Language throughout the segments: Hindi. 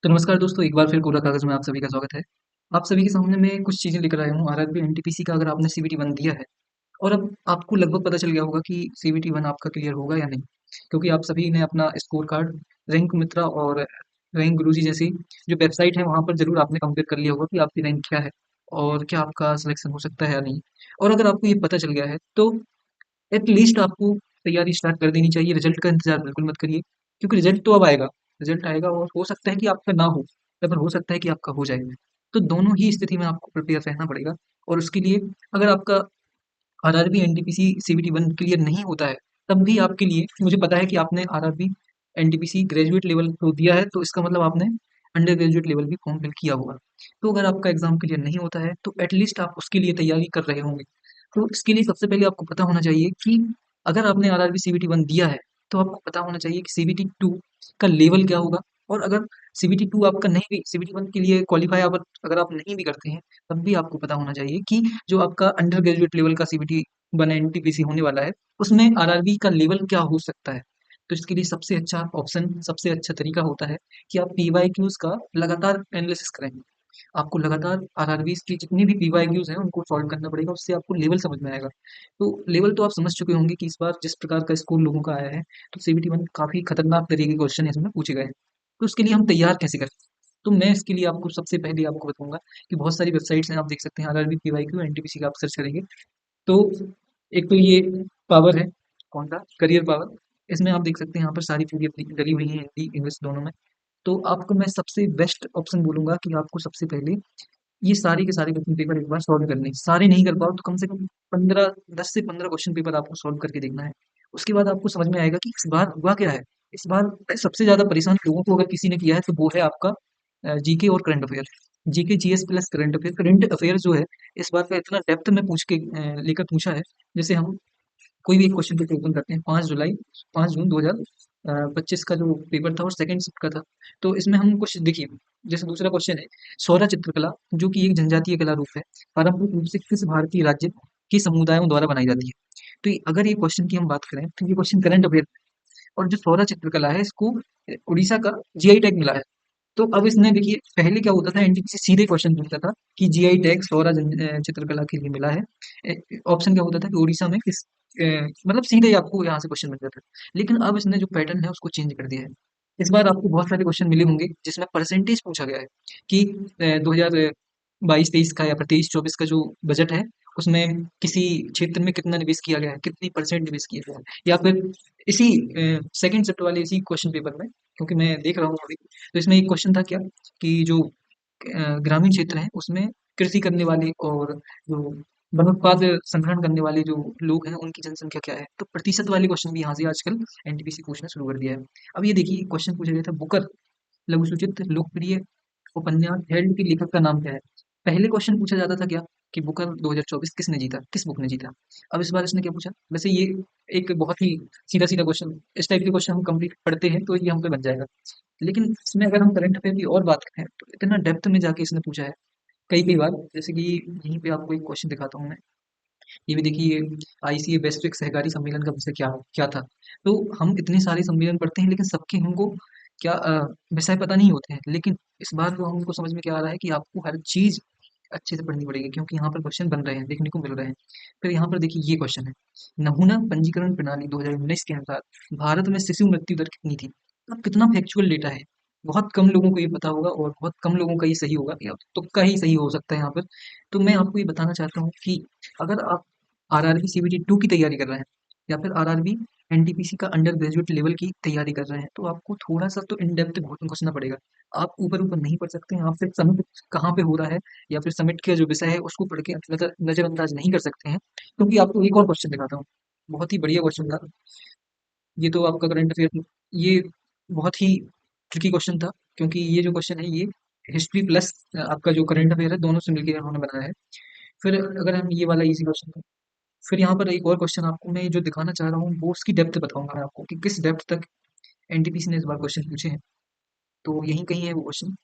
तो नमस्कार दोस्तों, एक बार फिर कोरा कागज़ में आप सभी का स्वागत है। आप सभी के सामने मैं कुछ चीज़ें लेकर आया हूँ। आरआरबी एनटीपीसी का अगर आपने सीबीटी 1 दिया है और अब आपको लगभग पता चल गया होगा कि सीबीटी 1 आपका क्लियर होगा या नहीं। क्योंकि आप सभी ने अपना स्कोर कार्ड, रैंक मित्रा और रैंक गुरुजी जैसी जो वेबसाइट है, वहाँ पर ज़रूर आपने कंपेयर कर लिया होगा कि आपकी रैंक क्या है और क्या आपका सिलेक्शन हो सकता है या नहीं। और अगर आपको ये पता चल गया है, तो एट लीस्ट आपको तैयारी स्टार्ट कर देनी चाहिए। रिजल्ट का इंतजार बिल्कुल मत करिए, क्योंकि रिजल्ट तो अब आएगा। रिजल्ट आएगा और हो सकता है कि आपका ना हो, या फिर हो सकता है कि आपका हो जाए। तो दोनों ही स्थिति में आपको प्रिपेयर रहना पड़ेगा। और उसके लिए अगर आपका आरआरबी एनटीपीसी सीबीटी 1 क्लियर नहीं होता है, तब भी आपके लिए मुझे पता है कि आपने आरआरबी एनटीपीसी ग्रेजुएट लेवल तो दिया है, तो इसका मतलब आपने अंडर ग्रेजुएट लेवल भी फॉर्म फिल किया होगा। तो अगर आपका एग्जाम क्लियर नहीं होता है, तो एटलीस्ट आप उसके लिए तैयारी कर रहे होंगे। तो इसके लिए सबसे पहले आपको पता होना चाहिए कि अगर आपने आरआरबी सीबीटी 1 दिया है, तो आपको पता होना चाहिए कि सीबीटी 2 का लेवल क्या होगा। और अगर सीबीटी 2 आपका नहीं भी सीबीटी 1 के लिए क्वालिफाई अगर आप नहीं भी करते हैं, तब भी आपको पता होना चाहिए कि जो आपका अंडर ग्रेजुएट लेवल का सीबीटी 1 एनटीपीसी होने वाला है, उसमें आरआरबी का लेवल क्या हो सकता है। तो इसके लिए सबसे अच्छा ऑप्शन, सबसे अच्छा तरीका होता है कि आप पीवाईक्यूज का लगातार एनालिसिस करें। आपको लगातार आरआरबीज़ की जितनी भी पीवाईक्यूज़ हैं, उनको सॉल्व करना पड़ेगा, उससे आपको लेवल समझ में आएगा। तो लेवल तो आप समझ चुके होंगे कि इस बार जिस प्रकार का स्कोर लोगों का आया है, तो सीबीटी 1 काफ़ी खतरनाक तरीके के क्वेश्चन इसमें पूछे गए हैं। तो उसके लिए हम तैयार कैसे करें? तो मैं इसके लिए आपको सबसे पहले आपको बताऊँगा कि बहुत सारी वेबसाइट्स हैं, आप देख सकते हैं आरआरबी पीवाईक्यू एनटीपीसी का आप सर्च करेंगे, तो एक तो ये पावर है, कौन-सा? Career power. इसमें आप देख सकते हैं यहाँ पर सारी पीडीएफ डली हुई हैं, हिंदी, इंग्लिश दोनों में। तो आपको मैं सबसे बेस्ट ऑप्शन बोलूँगा कि आपको सबसे पहले ये सारे के सारे क्वेश्चन पेपर एक बार सॉल्व करने हैं। सारे नहीं कर पाओ तो कम से कम 15 10 से 15 क्वेश्चन पेपर आपको सॉल्व करके देखना है। उसके बाद आपको समझ में आएगा कि इस बार हुआ क्या है। इस बार सबसे ज़्यादा परेशान लोगों को अगर किसी ने किया है, तो वो है आपका जीके और current affair. GK, GS plus current affair. Current affair जो है, इस बार का इतना डेप्थ में लेकर पूछा है, जैसे हम कोई भी एक क्वेश्चन पेपर ओपन करते हैं। 5 जून 2025 का जो पेपर था और सेकंड शिफ्ट का था। तो इसमें हम कुछ देखिए, जैसे दूसरा क्वेश्चन है, सौरा चित्रकला जो कि एक जनजातीय कला रूप है, पारंपरिक रूप से किस भारतीय राज्य के समुदायों द्वारा बनाई जाती है। तो अगर ये क्वेश्चन की हम बात करें, तो ये क्वेश्चन करंट अफेयर। और जो सौरा चित्रकला है, इसको उड़ीसा का जीआई टैग मिला है। तो अब इसने देखिए, पहले क्या होता था, एनटीपीसी सीधे क्वेश्चन पूछता था कि जीआई टैग सौरा चित्रकला के लिए मिला है। ऑप्शन क्या होता था कि उड़ीसा में किस मतलब सीधे ही आपको यहाँ से क्वेश्चन मिल जाता है। लेकिन अब इसने जो पैटर्न है उसको चेंज कर दिया है। इस बार आपको बहुत सारे क्वेश्चन मिले होंगे जिसमें परसेंटेज पूछा गया है कि 2022-23 का या फिर 23-24 का जो बजट है, उसमें किसी क्षेत्र में कितना निवेश किया गया है, कितनी परसेंट निवेश किया गया है, या फिर इसी सेकंड शिफ्ट वाले इसी क्वेश्चन पेपर में, क्योंकि मैं देख रहा हूँ अभी, तो इसमें एक क्वेश्चन था क्या कि जो ग्रामीण क्षेत्र हैं उसमें कृषि करने वाले और जो वनोत्पाद संग्रहण करने वाले जो लोग हैं, उनकी जनसंख्या क्या है। तो प्रतिशत वाले क्वेश्चन भी यहाँ से आजकल एनटीपीसी पूछना शुरू कर दिया है। अब ये देखिए, क्वेश्चन पूछा गया था, बुकर लघु सूचित लोकप्रिय उपन्यास हेल्ड के लेखक का नाम क्या है। पहले क्वेश्चन पूछा जाता था क्या कि बुकर 2024 किसने जीता, किस बुक ने जीता। अब इस बार इसने क्या पूछा, वैसे ये एक बहुत ही सीधा सीधा क्वेश्चन, इस टाइप के क्वेश्चन हम कंप्लीट पढ़ते हैं तो ये हम पे बन जाएगा। लेकिन इसमें अगर हम करंट अफेयर की और बात करें, तो इतना डेप्थ में जाके इसने पूछा है कई कई बार। जैसे कि यहीं पे आपको एक क्वेश्चन दिखाता हूँ मैं। ये भी देखिए, आईसीए वैश्विक सहकारी सम्मेलन का विषय क्या क्या था। तो हम इतने सारे सम्मेलन पढ़ते हैं, लेकिन सबके हमको क्या विषय पता नहीं होते हैं। लेकिन इस बार जो हमको समझ में क्या आ रहा है कि आपको हर चीज अच्छे से पढ़नी पड़ेगी, क्योंकि यहाँ पर क्वेश्चन बन रहे हैं, देखने को मिल रहे हैं। फिर यहाँ पर देखिए, ये क्वेश्चन है, नमूना पंजीकरण प्रणाली 2019 के अनुसार भारत में शिशु मृत्यु दर कितनी थी। अब कितना फैक्चुअल डेटा है, बहुत कम लोगों को ये पता होगा और बहुत कम लोगों का ये सही होगा, या तुक्का ही सही हो सकता है यहाँ पर। तो मैं आपको ये बताना चाहता हूँ कि अगर आप आरआरबी सीबीटी 2 की तैयारी कर रहे हैं, या फिर आरआरबी एनटीपीसी का अंडर ग्रेजुएट लेवल की तैयारी कर रहे हैं, तो आपको थोड़ा सा तो इन डेप्थ घुसना पड़ेगा। आप ऊपर ऊपर नहीं पढ़ सकते हैं। आप सिर्फ समिट कहाँ पे हो रहा है, या फिर समिट का जो विषय है उसको पढ़ के नजरअंदाज नहीं कर सकते हैं। क्योंकि आपको एक और क्वेश्चन दिखाता हूँ, बहुत ही बढ़िया क्वेश्चन था। ये तो आपका करंट अफेयर, ये बहुत ही ट्रिकी क्वेश्चन था, क्योंकि ये जो क्वेश्चन है, ये हिस्ट्री प्लस आपका जो करंट अफेयर है, दोनों से मिलकर उन्होंने बनाया है। फिर अगर हम ये वाला इजी क्वेश्चन, फिर यहाँ पर एक और क्वेश्चन आपको मैं जो दिखाना चाह रहा हूँ, वो उसकी डेप्थ बताऊंगा मैं आपको कि किस डेप्थ तक एनटीपीसी ने इस बार क्वेश्चन पूछे हैं। तो यहीं कहीं है वो क्वेश्चन।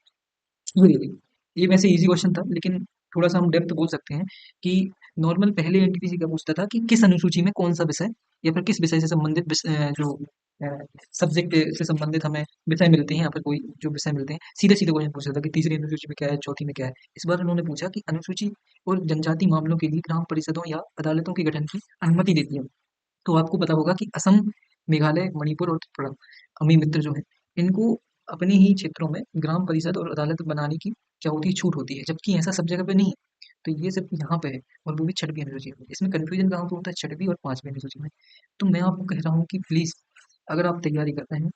ये देखिए, ये वैसे इजी क्वेश्चन था, लेकिन थोड़ा सा हम डेप्थ बोल सकते हैं कि नॉर्मल पहले एनटीपीसी क्या पूछता था कि किस अनुसूची में कौन सा विषय, या फिर किस विषय से संबंधित जो सब्जेक्ट से संबंधित हमें विषय मिलते हैं या फिर कोई जो विषय मिलते हैं, सीधे-सीधे क्वेश्चन पूछ रहा था कि तीसरी अनुसूची में क्या है, चौथी में क्या है। इस बार उन्होंने पूछा कि अनुसूची और जनजाति मामलों के लिए ग्राम परिषदों या अदालतों के गठन की अनुमति देती है। तो आपको पता होगा कि असम, मेघालय, मणिपुर और त्रिपुरा, अमी मित्र जो हैं, इनको अपने ही क्षेत्रों में ग्राम परिषद और अदालत बनाने की क्या होती है, छूट होती है, जबकि ऐसा सब जगह पे नहीं है। तो ये सिर्फ यहाँ पे है और वो भी छठवीं अनुसूची में। इसमें कन्फ्यूजन कहाँ पे होता है, छठवीं और पांचवीं अनुसूची में। तो मैं आपको कह रहा हूँ कि प्लीज़ अगर आप तैयारी कर रहे हैं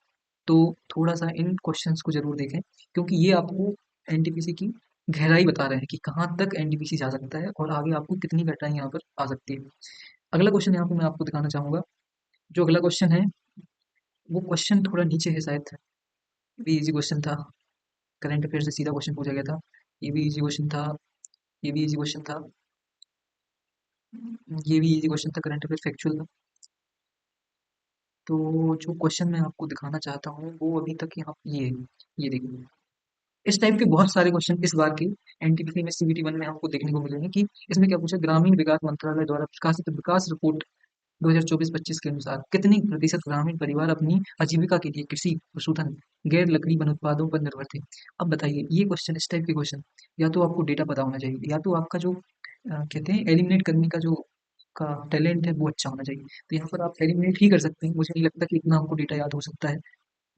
तो थोड़ा-सा इन क्वेश्चंस को ज़रूर देखें, क्योंकि ये आपको एनटीपीसी की गहराई बता रहे हैं कि कहाँ तक एनटीपीसी जा सकता है और आगे आपको कितनी कठिनाई यहाँ पर आ सकती है। अगला क्वेश्चन यहाँ पे मैं आपको दिखाना चाहूँगा। जो अगला क्वेश्चन है, वो क्वेश्चन थोड़ा नीचे है शायद, ये भी इजी क्वेश्चन था, करंट अफेयर से सीधा क्वेश्चन पूछा गया था। ये भी इजी क्वेश्चन था, ये भी इजी क्वेश्चन था, ये भी इजी क्वेश्चन था, करंट अफेयर फैक्चुअल था। तो जो क्वेश्चन मैं आपको दिखाना चाहता हूँ वो अभी तक यहाँ ये है, ये देखिए। इस टाइप के बहुत सारे क्वेश्चन इस बार के एनटीपीसी में सीबीटी 1 में हमको देखने को मिलेंगे कि इसमें क्या पूछा, ग्रामीण विकास मंत्रालय द्वारा प्रकाशित विकास रिपोर्ट 2024-25 के अनुसार कितनी प्रतिशत ग्रामीण परिवार अपनी आजीविका के लिए कृषि, पशुधन, गैर लकड़ी वन उत्पादों पर निर्भर थे? अब बताइए, ये क्वेश्चन, इस टाइप के क्वेश्चन, या तो आपको डेटा पता होना चाहिए, या तो आपका जो कहते हैं एलिमिनेट करने का जो का टैलेंट है वो अच्छा होना चाहिए। तो यहाँ पर आप एलिमिनेट ही कर सकते हैं, मुझे नहीं लगता कि इतना हमको डेटा याद हो सकता है।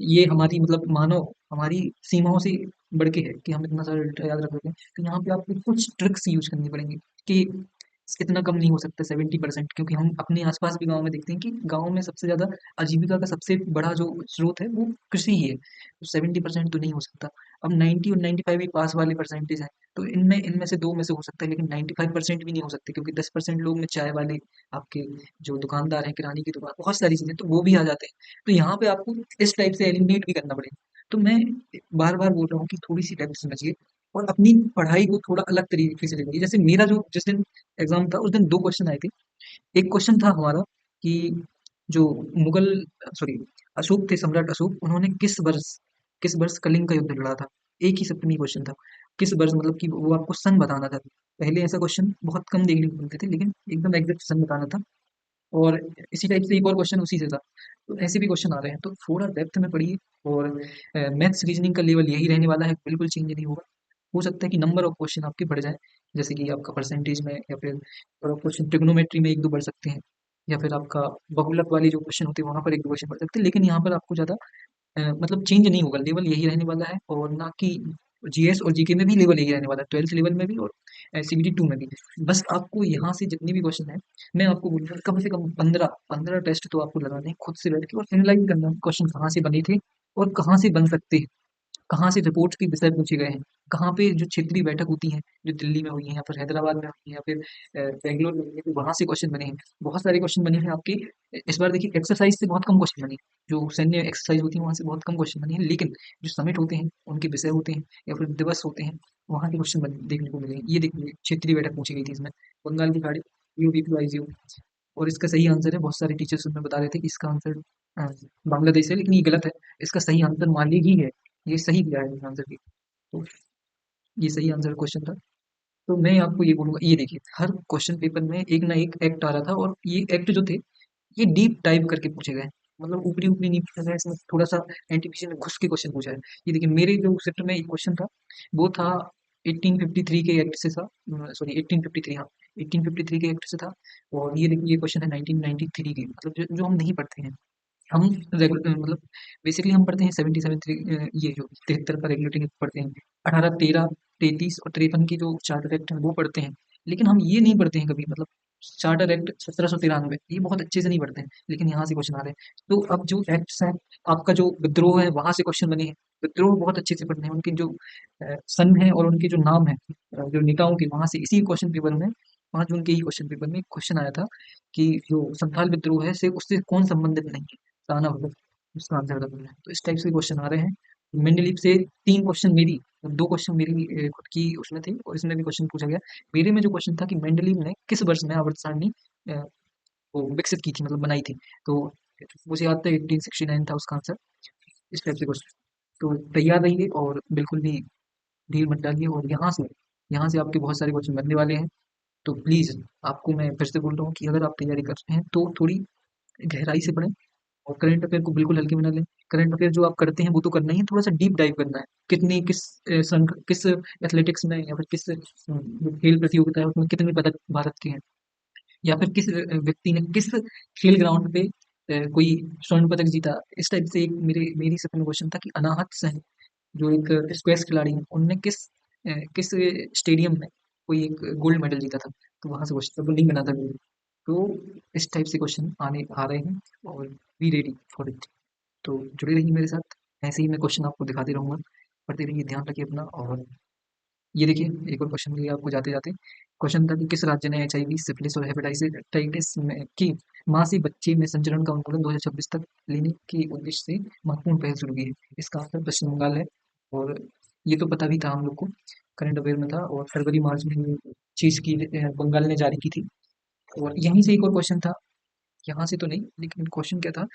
ये हमारी मतलब मानो हमारी सीमाओं से बढ़ के है कि हम इतना सारा डेटा याद रख सकें। तो यहाँ पे आपको कुछ ट्रिक्स यूज़ करनी पड़ेंगी कि इतना कम नहीं हो सकता 70%, क्योंकि हम अपने आस-पास भी गाँव में देखते हैं कि गाँव में सबसे ज़्यादा आजीविका का सबसे बड़ा जो स्रोत है वो कृषि ही है। तो 70% तो नहीं हो सकता। अब 90 और 95 भी पास वाले परसेंटेज हैं। तो इनमें इनमें से 2 में से हो सकता है, लेकिन 95% भी नहीं हो सकते, क्योंकि 10% लोग में चाय वाले, आपके जो दुकानदार हैं, किराने की दुकान, बहुत सारी चीज़ें, तो वो भी आ जाते हैं। तो यहाँ पे आपको इस टाइप से एलिमिनेट भी करना पड़ेगा। तो मैं बार-बार बोल रहा हूँ कि थोड़ी-सी टाइप समझिए और अपनी पढ़ाई को थोड़ा अलग तरीके से लेंगे। जैसे मेरा जो जिस दिन एग्ज़ाम था, उस दिन 2 क्वेश्चन आए थे। एक क्वेश्चन था हमारा कि जो मुगल सॉरी अशोक थे, सम्राट अशोक, उन्होंने किस वर्ष कलिंग का युद्ध लड़ा था? एक ही शब्द में क्वेश्चन था। किस वर्ष, मतलब कि वो आपको सन बताना था। पहले ऐसा क्वेश्चन बहुत कम देखने को मिलते थे, लेकिन एकदम एग्ज़ैक्ट सन बताना था। और इसी टाइप से एक और क्वेश्चन उसी से था। तो ऐसे भी क्वेश्चन आ रहे हैं, तो थोड़ा डेप्थ में पढ़िए। और मैथ्स रीजनिंग का लेवल यही रहने वाला है, बिल्कुल चेंज नहीं होगा। हो सकता है कि नंबर ऑफ क्वेश्चन आपके बढ़ जाए, जैसे कि आपका परसेंटेज में, या फिर क्वेश्चन ट्रिग्नोमेट्री में एक दो बढ़ सकते हैं, या फिर आपका बहुलक वाली जो क्वेश्चन होते हैं वहां पर एक दो क्वेश्चन बढ़ सकते हैं, लेकिन यहाँ पर आपको ज़्यादा मतलब चेंज नहीं होगा, लेवल यही रहने वाला है। और ना कि जीएस और जीके में भी लेवल यही रहने वाला है, 12th लेवल में भी और सीबीटी 2 में भी। बस आपको यहाँ से जितने भी क्वेश्चन हैं, मैं आपको बोलूँगा कम से कम 15 टेस्ट तो आपको लगाने हैं खुद से बैठ के, और एनालाइज करना क्वेश्चन कहाँ से बने थे और कहाँ से बन सकते हैं, कहाँ से रिपोर्ट्स के विषय पूछे गए हैं, कहाँ पे जो क्षेत्रीय बैठक होती हैं, जो दिल्ली में हुई हैं या फिर हैदराबाद में हुई हैं या फिर बेंगलोर में हुई हैं, तो वहाँ से क्वेश्चन बने हैं। बहुत सारे क्वेश्चन बने हैं आपके। इस बार देखिए एक्सरसाइज से बहुत कम क्वेश्चन बने हैं, जो सैन्य एक्सरसाइज होती है वहाँ से बहुत कम क्वेश्चन बने हैं, लेकिन जो समिट होते हैं, उनके विषय होते हैं या फिर दिवस होते हैं, वहाँ के क्वेश्चन देखने को मिलेंगे। ये देखिए क्षेत्रीय बैठक पूछी गई थी इसमें, बंगाल की खाड़ी, यूपीपीआईजीओ। और इसका सही आंसर है, बहुत सारे टीचर्स उसमें बता रहे थे कि इसका आंसर अ, बांग्लादेश है, लेकिन ये गलत है। इसका सही आंसर माली ही है। ये सही दिया है इस आंसर की। तो ये सही आंसर क्वेश्चन था। तो मैं आपको ये बोलूँगा, ये देखिए हर क्वेश्चन पेपर में एक ना एक एक्ट आ रहा था, और ये एक्ट जो थे, ये डीप डाइव करके पूछे गए। मतलब ऊपरी-ऊपरी नहीं पूछा गया, इसमें थोड़ा-सा एनटीपीसी में घुस के क्वेश्चन पूछा है। ये देखिए मेरे जो सेक्टर में एक क्वेश्चन था, वो था 1853 के एक्ट से था, सॉरी 1853, हाँ, 1853 के एक्ट से था। और ये देखिए ये क्वेश्चन है 1993 के, मतलब जो जो हम नहीं पढ़ते हैं। हम मतलब बेसिकली हम पढ़ते हैं 77 ये जो 73 का रेगुलेटिंग एक्ट पढ़ते हैं, 18, 13, 33 और 53 की जो चार्टर एक्ट है वो पढ़ते हैं, लेकिन हम ये नहीं पढ़ते हैं कभी, मतलब चार्टर एक्ट 1793, ये बहुत अच्छे से नहीं पढ़ते हैं, लेकिन यहाँ से क्वेश्चन आ रहे हैं। तो अब जो एक्ट्स हैं, आपका जो विद्रोह है वहां से क्वेश्चन बने हैं, विद्रोह बहुत अच्छे से पढ़ने हैं, उनके जो सन है और उनके जो नाम है, जो नेताओं के, वहां से इसी क्वेश्चन पेपर में, 5 जून के ही क्वेश्चन पेपर में क्वेश्चन आया था कि जो संथाल विद्रोह है से उससे कौन संबंधित नहीं है, ताना भगत उसका आंसर था। तो इस टाइप से क्वेश्चन आ रहे हैं। मेंडलीव से 3 क्वेश्चन मेरी, 2 क्वेश्चन मेरी खुद की उसमें थे, और इसमें भी क्वेश्चन पूछा गया। मेरे में जो क्वेश्चन था कि मेंडलीव ने किस वर्ष में आवर्त सारणी अ, वो विकसित की थी, मतलब बनाई थी। तो मुझे याद था 1869 था उसका आंसर। इस टाइप से क्वेश्चन। तो तैयार रहिए और बिल्कुल भी ढील मत डालिए, और यहाँ से आपके बहुत सारे क्वेश्चन बनने वाले हैं। तो प्लीज़ आपको मैं फिर से बोल रहा हूँ कि अगर आप तैयारी कर रहे हैं तो थोड़ी गहराई से पढ़ें, और करंट अफेयर को बिल्कुल हल्के में ना लें। करंट अफेयर जो आप करते हैं वो तो करना ही है, थोड़ा सा डीप डाइव करना है। कितनी किस एथलेटिक्स में या फिर किस जो खेल प्रतियोगिता है उसमें कितने पदक भारत के हैं, या फिर किस व्यक्ति ने किस खेल ग्राउंड पे कोई स्वर्ण पदक जीता। इस टाइप से एक मेरी सपना क्वेश्चन था कि अनाहत सैन जो एक स्क्वैश खिलाड़ी हैं, उनने किस स्टेडियम में कोई एक गोल्ड मेडल जीता था। तो वहां से क्वेश्चन तो नहीं बना था मेरे। तो इस टाइप से क्वेश्चन आने आ रहे हैं, और बी रेडी फॉर इट। तो जुड़े रहिए मेरे साथ, ऐसे ही मैं क्वेश्चन आपको दिखाते रहूंगा। पढ़ते रहिए, ध्यान रखिए अपना। और ये देखिए, एक और क्वेश्चन दिया आपको जाते जाते। क्वेश्चन था कि किस राज्य ने एचआईवी, सिफिलिस और हेपेटाइटिस में की माँ से बच्चे में संचरण का उन्मूलन 2026 तक लेने के उद्देश्य से महत्वपूर्ण पहल शुरू की है। इसका आंसर पश्चिम बंगाल है। और ये तो पता भी था हम लोग को, करंट अफेयर में था, और फरवरी मार्च में ये चीज की बंगाल ने जारी की थी। और यहीं से एक और क्वेश्चन था, यहाँ से तो नहीं, लेकिन क्वेश्चन क्या था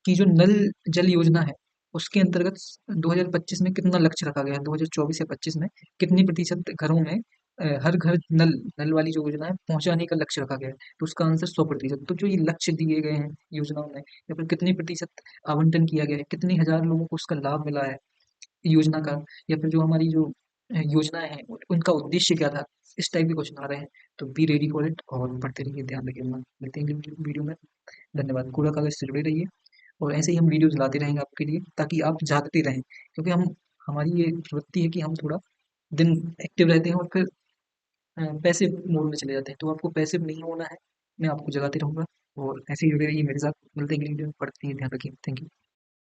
कि जो नल जल योजना है, उसके अंतर्गत 2025 में कितना लक्ष्य रखा गया है, 2024 या 25 में कितनी प्रतिशत घरों में हर घर नल नल वाली जो योजना है पहुंचाने का लक्ष्य रखा गया है। तो उसका आंसर 100%। तो जो ये लक्ष्य दिए गए हैं योजनाओं में, या फिर कितनी प्रतिशत आवंटन किया गया है, कितनी हजार लोगों को उसका लाभ मिला है योजना का, या फिर जो हमारी जो योजनाएं हैं उनका उद्देश्य क्या था, इस टाइप के क्वेश्चन आ रहे हैं। तो बी रेडी फॉर इट और पढ़ते रहिए, ध्यान रखिए अपना। मिलते हैं अगली वीडियो में। धन्यवाद। कूड़ा कागज से जुड़े रहिए, और ऐसे ही हम वीडियोस लाते रहेंगे आपके लिए, ताकि आप जागते रहें। क्योंकि हम हमारी ये प्रवृत्ति है कि हम थोड़ा दिन एक्टिव रहते हैं और फिर पैसिव मोड में चले जाते हैं। तो आपको पैसिव नहीं होना है, मैं आपको जगाते रहूंगा। और ऐसे ही जुड़े रहिए मेरे साथ। मिलते हैं अगली वीडियो में, पढ़ते हैं, ध्यान रखिए। Thank you.